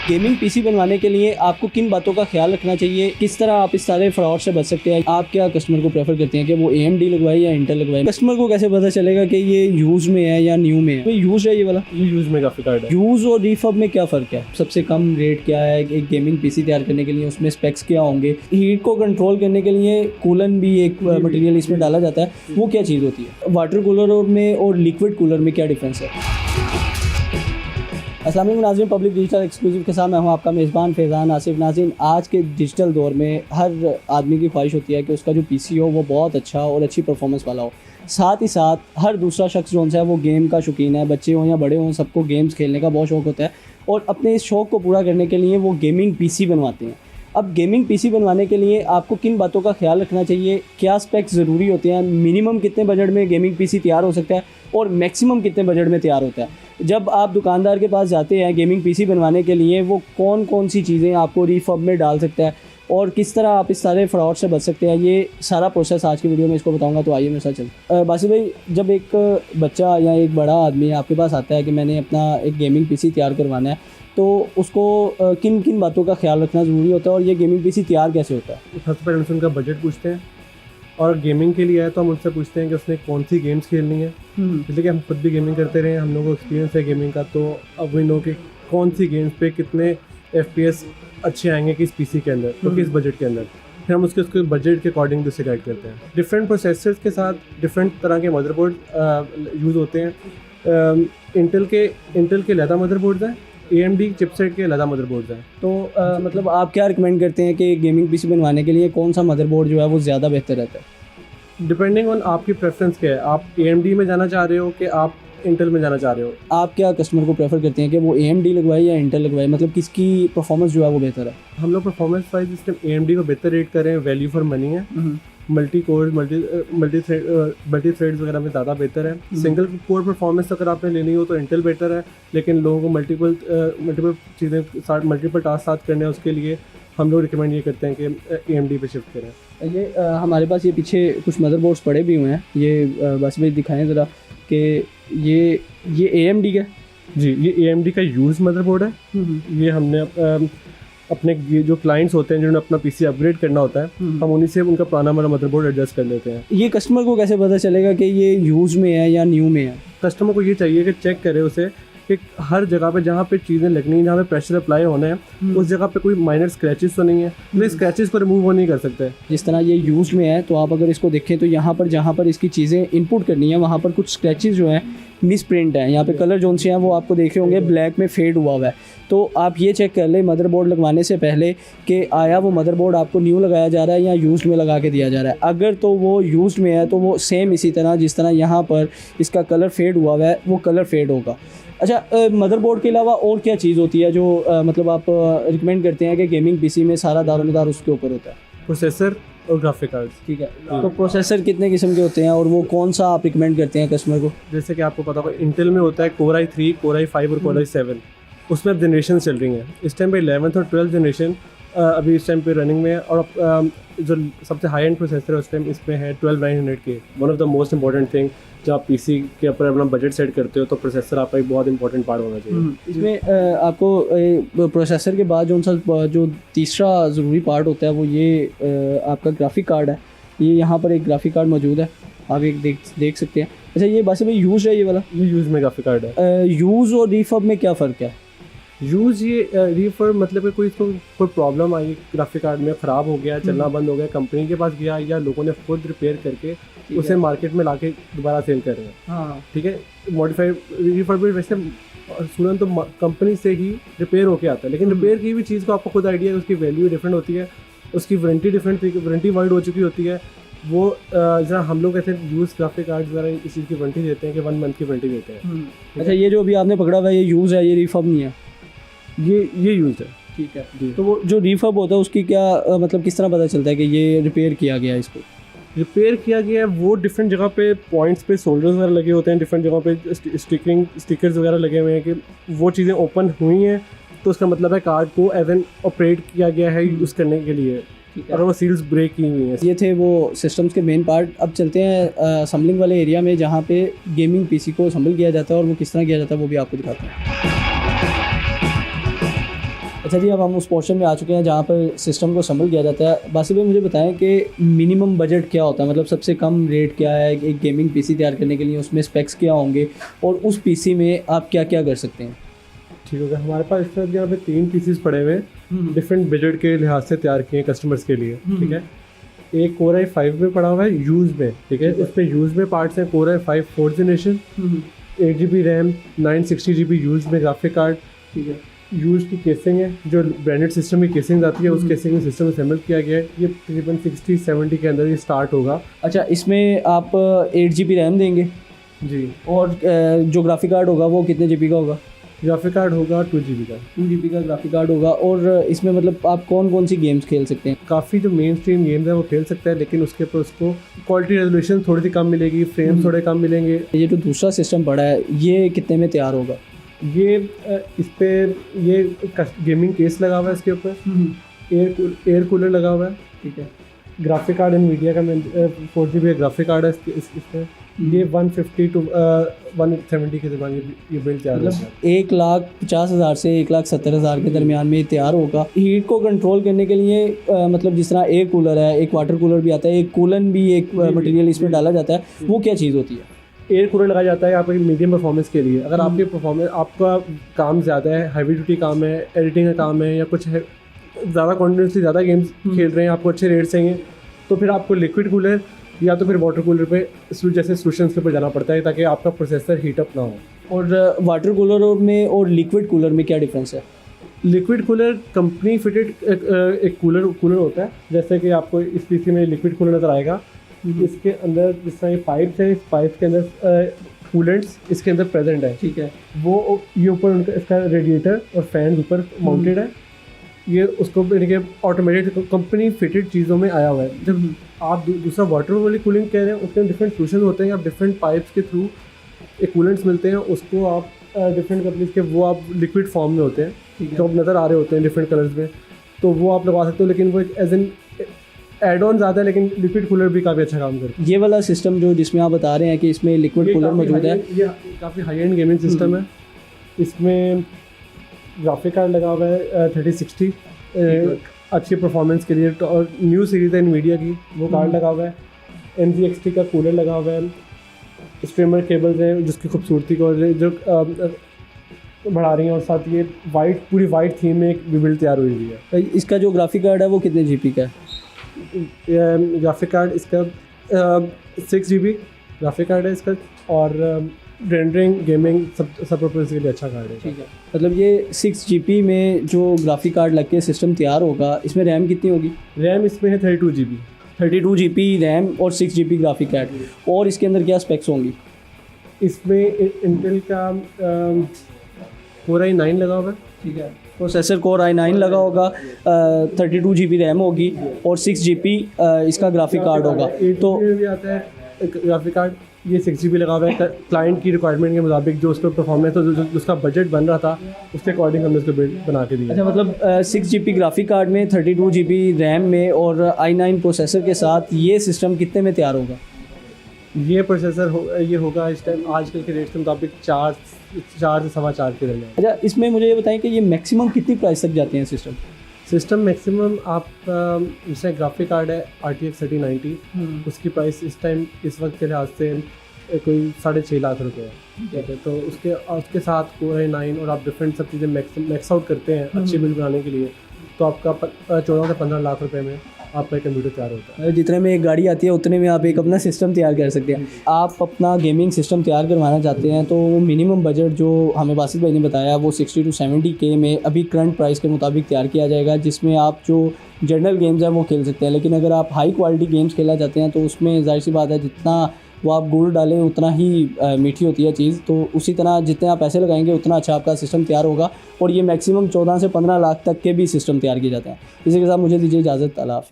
Gaming PC बनवाने के लिए आपको किन बातों का ख्याल रखना चाहिए, किस तरह आप इस सारे फ्रॉड से बच सकते हैं? आप क्या कस्टमर को प्रेफर करते हैं कि वो AMD लगवाए या इंटेल लगवाए? कस्टमर को कैसे पता चलेगा कि ये यूज़ में है या न्यू में है? यूज़ है ये वाला? ये यूज़ में काफ़ी कार्ड है। यूज़ और रिफर्ब में क्या फ़र्क है? सबसे कम रेट क्या है एक गेमिंग पीसी तैयार करने के लिए? उसमें स्पेक्स क्या होंगे? हीट को कंट्रोल करने के लिए कूलन भी एक मटेरियल इसमें डाला जाता है, वो क्या चीज़ होती है? वाटर कूलर में और लिक्विड कूलर में क्या डिफरेंस है? अस्सलाम वालेकुम नाज़रीन, पब्लिक डिजिटल एक्सक्लूसिव के साथ मैं हूं आपका मेज़बान फैज़ान आसिफ। नाज़रीन, आज के डिजिटल दौर में हर आदमी की ख्वाहिश होती है कि उसका जो पीसी हो वो बहुत अच्छा और अच्छी परफॉर्मेंस वाला हो। साथ ही साथ हर दूसरा शख्स जो है वो गेम का शौकीन है, बच्चे हों या बड़े हों, सबको गेम्स खेलने का बहुत शौक़ होता है और अपने इस शौक़ को पूरा करने के लिए वो गेमिंग पीसी बनवाते हैं। अब गेमिंग पीसी बनवाने के लिए आपको किन बातों का ख्याल रखना चाहिए, क्या स्पेक्स ज़रूरी होते हैं, मिनिमम कितने बजट में गेमिंग पीसी तैयार हो सकता है और मैक्सिमम कितने बजट में तैयार होता है? जब आप दुकानदार के पास जाते हैं गेमिंग पीसी बनवाने के लिए, वो कौन कौन सी चीज़ें आपको रिफर्ब में डाल सकता है और किस तरह आप इस सारे फ्रॉड से बच सकते हैं, ये सारा प्रोसेस आज की वीडियो में इसको बताऊंगा। तो आइए मेरे साथ चलते। बासित भाई, जब एक बच्चा या एक बड़ा आदमी आपके पास आता है कि मैंने अपना एक गेमिंग पीसी तैयार करवाना है, तो उसको किन किन बातों का ख्याल रखना ज़रूरी होता है और ये गेमिंग पीसी तैयार कैसे होता है? सबसे पहले उनका बजट पूछते हैं और गेमिंग के लिए आए तो हम उनसे पूछते हैं कि उसने कौन सी गेम्स खेलनी है। इसलिए कि हम खुद भी गेमिंग करते रहे, हम लोगों को एक्सपीरियंस है गेमिंग का, तो अब वी नो कि कौन सी गेम्स पे कितने FPS अच्छे आएंगे किस पीसी के अंदर, तो किस बजट के अंदर। फिर हम उसके बजट के अकॉर्डिंग उससे गाइड करते हैं। डिफरेंट प्रोसेसर्स के साथ डिफरेंट तरह के मदरबोर्ड यूज़ होते हैं। इंटेल के लैदा मदरबोर्ड्स हैं, AMD चिपसेट के अलग मदरबोर्ड्स हैं। तो मतलब आप क्या रिकमेंड करते हैं कि गेमिंग पीसी बनवाने के लिए कौन सा मदरबोर्ड जो है वो ज़्यादा बेहतर रहता है? डिपेंडिंग ऑन आपकी प्रेफरेंस क्या है, आप AMD में जाना चाह रहे हो कि आप इंटेल में जाना चाह रहे हो? आप क्या कस्टमर को प्रेफर करते हैं कि वो AMD लगवाए या इंटेल लगवाए? मतलब किसकी परफॉर्मेंस जो है वो बेहतर है? हम लोग परफॉर्मेंस वाइज इस टाइम AMD को बेहतर रेट करें, वैल्यू फॉर मनी है। मल्टी कोर मल्टी थ्रेड्स वगैरह में ज़्यादा बेहतर है। सिंगल कोर परफॉर्मेंस अगर आपने लेनी हो तो इंटेल बेटर है, लेकिन लोगों को मल्टीपल चीज़ें साथ मल्टीपल टास्क साथ करने हैं, उसके लिए हम लोग रिकमेंड ये करते हैं कि AMD पे शिफ्ट करें। ये हमारे पास ये पीछे कुछ मदरबोर्ड्स पड़े भी हुए हैं, ये बस भी दिखाएं ज़रा कि ये AMD का? जी, ये AMD का यूज़ मदरबोर्ड है। ये हमने अपने ये जो क्लाइंट्स होते हैं जिन्होंने अपना पीसी अपग्रेड करना होता है, हम उन्हीं से उनका पुराना वाला मदरबोर्ड एडजस्ट कर लेते हैं। ये कस्टमर को कैसे पता चलेगा कि ये यूज़ में है या न्यू में है? कस्टमर को ये चाहिए कि चेक करे उसे कि हर जगह पे जहाँ पे चीज़ें लगनी है, जहाँ पे प्रेशर अप्लाई होना है, उस जगह पे कोई माइनर स्क्रैचेस तो नहीं है, तो स्क्रैचेस को रिमूव वो नहीं कर सकते। जिस तरह ये यूज़ में है, तो आप अगर इसको देखें तो यहाँ पर जहाँ पर इसकी चीज़ें इनपुट करनी है वहाँ पर कुछ स्क्रैचेस जो हैं मिस प्रिंट है। यहाँ पे कलर जोन से हैं वो आपको देख रहे होंगे ब्लैक में फेड हुआ है। तो आप ये चेक कर लें मदरबोर्ड लगवाने से पहले कि आया वो मदरबोर्ड आपको न्यू लगाया जा रहा है या यूज्ड में लगा के दिया जा रहा है। अगर तो वो यूज्ड में है तो वो सेम इसी तरह जिस तरह यहाँ पर इसका कलर फेड हुआ है वो कलर फेड होगा। अच्छा, मदरबोर्ड के अलावा और क्या चीज़ होती है जो मतलब आप रिकमेंड करते हैं कि गेमिंग पीसी में सारा दारोमदार उसके ऊपर होता है? प्रोसेसर और ग्राफिक कार्ड्स। ठीक है, तो प्रोसेसर कितने किस्म के होते हैं और वो कौन सा आप रिकमेंड करते हैं कस्टमर को? जैसे कि आपको पता होगा इंटेल में होता है Core i3, Core i5 और Core i7। उसमें अब जनरेशन चल रही हैं। इस टाइम पे 11th और 12th जनरेशन अभी इस टाइम पे रनिंग में है और जो सबसे हाई एंड प्रोसेसर है उस टाइम इसमें है 12900K। One of the most important thing, जब आप पीसी के ऊपर अपना बजट सेट करते हो तो प्रोसेसर आपका एक बहुत इंपॉर्टेंट पार्ट होना चाहिए। इसमें आपको प्रोसेसर के बाद जो तीसरा ज़रूरी पार्ट होता है वो ये आपका ग्राफिक कार्ड है। ये यहाँ पर एक ग्राफिक कार्ड मौजूद है, आप एक देख सकते हैं। अच्छा, ये बस भाई यूज़ है ये वाला? ये यूज़ में ग्राफिक कार्ड है। यूज़ और रिफर्ब में क्या फ़र्क है? यूज़ ये रिफर्ब मतलब कि कोई प्रॉब्लम आई ग्राफिक कार्ड में, ख़राब हो गया, चलना बंद हो गया, कंपनी के पास गया या लोगों ने खुद रिपेयर करके उसे मार्केट में लाके दोबारा सेल कर रहे हैं। हाँ, ठीक है। मॉडिफाइड रिफर्ब वैसे सुनन तो कंपनी से ही रिपेयर होके आता है, लेकिन रिपेयर की भी चीज़ को आपको खुद आइडिया है, उसकी वैल्यू डिफरेंट होती है, उसकी वारंटी डिफरेंट, वारंटी वाइड हो चुकी होती है। वो जरा हम लोग ऐसे यूज़ ग्राफिक कार्ड ज़रा इस चीज़ की वारंटी देते हैं कि 1 मंथ की वारंटी देते हैं। अच्छा, ये जो अभी आपने पकड़ा हुआ है ये यूज़ है, ये रिफर्ब नहीं है? ये यूज़ है। ठीक है। तो वो जो रिफर्ब होता है उसकी क्या मतलब किस तरह पता चलता है कि ये रिपेयर किया गया है? इसको रिपेयर किया गया है वो डिफरेंट जगह पे पॉइंट्स पे सोल्डर्स वगैरह लगे होते हैं, डिफरेंट जगहों पे स्टिकर्स वगैरह लगे हुए हैं कि वो चीज़ें ओपन हुई हैं तो उसका मतलब है कार्ड को एज एन ऑपरेट किया गया है यूज़ करने के लिए। अगर वो सील्स ब्रेक की हुई हैं। ये थे वो सिस्टम्स के मेन पार्ट। अब चलते हैं असम्बलिंग वाले एरिया में जहाँ पे गेमिंग पीसी को असम्बल किया जाता है और वो किस तरह किया जाता है वो भी आपको दिखाते हैं। अच्छा जी, अब हम उस पोर्शन में आ चुके हैं जहाँ पर सिस्टम को संभल किया जाता है। बासित भाई मुझे बताएं कि मिनिमम बजट क्या होता है, मतलब सबसे कम रेट क्या है एक गेमिंग पीसी तैयार करने के लिए, उसमें स्पेक्स क्या होंगे और उस पीसी में आप क्या क्या कर सकते हैं? ठीक हो गया। हमारे पास इस तरह यहाँ पे 3 पीसीस पड़े हुए हैं, डिफरेंट बजट के लिहाज से तैयार किए हैं कस्टमर्स के लिए। ठीक है, एक Core i5 में पड़ा हुआ है यूज़ में। ठीक है, इसमें यूज़ में पार्ट्स हैं Core i5 4th generation, 8GB RAM, 960GB use में ग्राफिक कार्ड। ठीक है, यूज़ की केसिंग है, जो ब्रांडेड सिस्टम की केसिंग आती है उस केसिंग में सिस्टम असेंबल किया गया है। ये तकरीबन 60-70 के अंदर ये स्टार्ट होगा। अच्छा, इसमें आप 8GB रैम देंगे जी, और जो ग्राफिक कार्ड होगा वो कितने GB का होगा? ग्राफिक कार्ड होगा 2GB का। 2GB का ग्राफिक कार्ड होगा। और इसमें मतलब आप कौन कौन सी गेम्स खेल सकते हैं? काफ़ी जो मेन स्ट्रीम गेम्स है वो खेल सकता है, लेकिन उसके ऊपर उसको क्वालिटी रेजोल्यूशन थोड़ी सी कम मिलेगी, फ्रेम्स थोड़े कम मिलेंगे। ये जो दूसरा सिस्टम पड़ा है ये कितने में तैयार होगा? ये इस पे ये गेमिंग केस लगा हुआ है, इसके ऊपर एयर कूलर लगा हुआ है। ठीक है, ग्राफिक कार्ड NVIDIA का 4GB ग्राफिक कार्ड है इसमें। ये 150 to 170 के दरमियान ये बिल्ड तैयार होगा। मतलब 1,50,000 से 1,70,000 के दरमियान में तैयार होगा। हीट को कंट्रोल करने के लिए मतलब जिस तरह एयर कूलर है, एक वाटर कूलर भी आता है, एक कूलन भी एक मटेरियल इसमें डाला जाता है, वो क्या चीज़ होती है? एयर कूलर लगाया जाता है आपकी मीडियम परफॉर्मेंस के लिए। अगर आपकी परफॉर्मेंस, आपका काम ज़्यादा है, हैवी ड्यूटी काम है, एडिटिंग का काम है, या कुछ है ज़्यादा कॉन्टिन्यूसली ज़्यादा गेम्स खेल रहे हैं, आपको अच्छे रेट चाहिए, तो फिर आपको लिक्विड कूलर या तो फिर वाटर कूलर पे जैसे सोल्यूशंस के ऊपर जाना पड़ता है ताकि आपका प्रोसेसर हीटअप ना हो। और वाटर कूलर में और लिक्विड कूलर में क्या डिफरेंस है? लिक्विड कूलर कंपनी फिटेड एक कूलर होता है। जैसे कि आपको इस पीसी में लिक्विड कूलर नज़र आएगा, इसके अंदर जिस तरह ये पाइप्स है, इस पाइप के अंदर कूलेंट्स इसके अंदर प्रेजेंट है। ठीक है, वो ये ऊपर उनका इसका रेडिएटर और फैन ऊपर माउंटेड है। ये उसको ऑटोमेटेड कंपनी फिटेड चीज़ों में आया हुआ है। जब आप दूसरा वाटर वाली कूलिंग कह रहे हैं, उसके डिफरेंट सोल्यूशन होते हैं। आप डिफरेंट पाइप्स के थ्रू एक कूलेंट्स मिलते हैं, उसको आप डिफरेंट कंपनीज के वो आप लिक्विड फॉर्म में होते हैं जो आप नज़र आ रहे होते हैं डिफरेंट कलर्स में, तो वो आप लगा सकते हो। लेकिन वो एज एन एड ऑन ज़्यादा है, लेकिन लिक्विड कूलर भी काफ़ी अच्छा काम करता है। ये वाला सिस्टम जो जिसमें आप बता रहे हैं कि इसमें लिक्विड कूलर मौजूद है, ये काफ़ी हाई एंड गेमिंग सिस्टम है। इसमें ग्राफिक कार्ड लगा हुआ है 3060 अच्छी परफॉर्मेंस के लिए, और न्यू सीरीज़ है NVIDIA की, वो कार्ड लगा हुआ है। NZXT का कूलर लगा हुआ है, स्ट्रीमर केबल्स हैं जिसकी खूबसूरती को जो बढ़ा रही हैं, और साथ ये पूरी वाइट थीम में एक बिल्ड तैयार हुई हुई है। इसका जो ग्राफिक कार्ड है वो कितने GB का है? ग्राफिक कार्ड इसका 6GB ग्राफिक कार्ड है इसका, और रेंडरिंग गेमिंग सब पर्पज़ के लिए अच्छा कार्ड है। ठीक है, मतलब ये 6GB में जो ग्राफिक कार्ड लग के सिस्टम तैयार होगा, इसमें रैम कितनी होगी? रैम इसमें है 32GB। 32GB रैम और 6GB ग्राफिक कार्ड। और इसके अंदर क्या स्पेक्स होंगी? इसमें इंटेल का Core i9 लगा हुआ है। ठीक है, प्रोसेसर Core i9 लगा होगा, 32GB रैम होगी और 6GB इसका ग्राफिक कार्ड होगा। तो भी आता है ग्राफिक कार्ड, ये 6GB लगा हुआ है क्लाइंट की रिक्वायरमेंट के मुताबिक, जो उसका परफॉर्मेंस तो जो उसका बजट बन रहा था उसके अकॉर्डिंग हमने उसको बिल्ड बना के दिया। अच्छा, मतलब 6GB ग्राफिक कार्ड में 32GB रैम में और i9 प्रोसेसर के साथ ये सिस्टम कितने में तैयार होगा? ये प्रोसेसर ये होगा इस टाइम आजकल के रेट के मुताबिक 4 से 4.25 के दरमियान। अच्छा, इसमें मुझे ये बताएं कि ये मैक्सिमम कितनी प्राइस तक जाते हैं सिस्टम मैक्सिमम आप जैसे ग्राफिक कार्ड है RTX 3090, उसकी प्राइस इस टाइम इस वक्त के लिहाज से कोई 6.5 लाख रुपए है। ठीक है, तो उसके साथ Core i9 और आप डिफरेंट सब चीज़ें मैक्स आउट करते हैं अच्छी बिल्ड बनाने के लिए, तो आपका 14 से 15 लाख रुपए में आपका कंप्यूटर तैयार होता है। जितने में एक गाड़ी आती है उतने में आप एक अपना सिस्टम तैयार कर सकते हैं। आप अपना गेमिंग सिस्टम तैयार करवाना चाहते हैं तो मिनिमम बजट जो हमें बासित भाई ने बताया वो 60 to 70K में अभी करंट प्राइस के मुताबिक तैयार किया जाएगा, जिसमें आप जो जनरल गेम्स हैं वो खेल सकते हैं। लेकिन अगर आप हाई क्वालिटी गेम्स खेलना चाहते हैं तो उसमें जाहिर सी बात है जितना वो आप गुड़ डालें उतना ही मीठी होती है चीज़, तो उसी तरह जितने आप पैसे लगाएंगे उतना अच्छा आपका सिस्टम तैयार होगा। और ये मैक्सिमम 14 से 15 लाख तक के भी सिस्टम तैयार किए जाते हैं। इसी के साथ मुझे दीजिए इजाज़त। अल्लाह हाफ़िज़।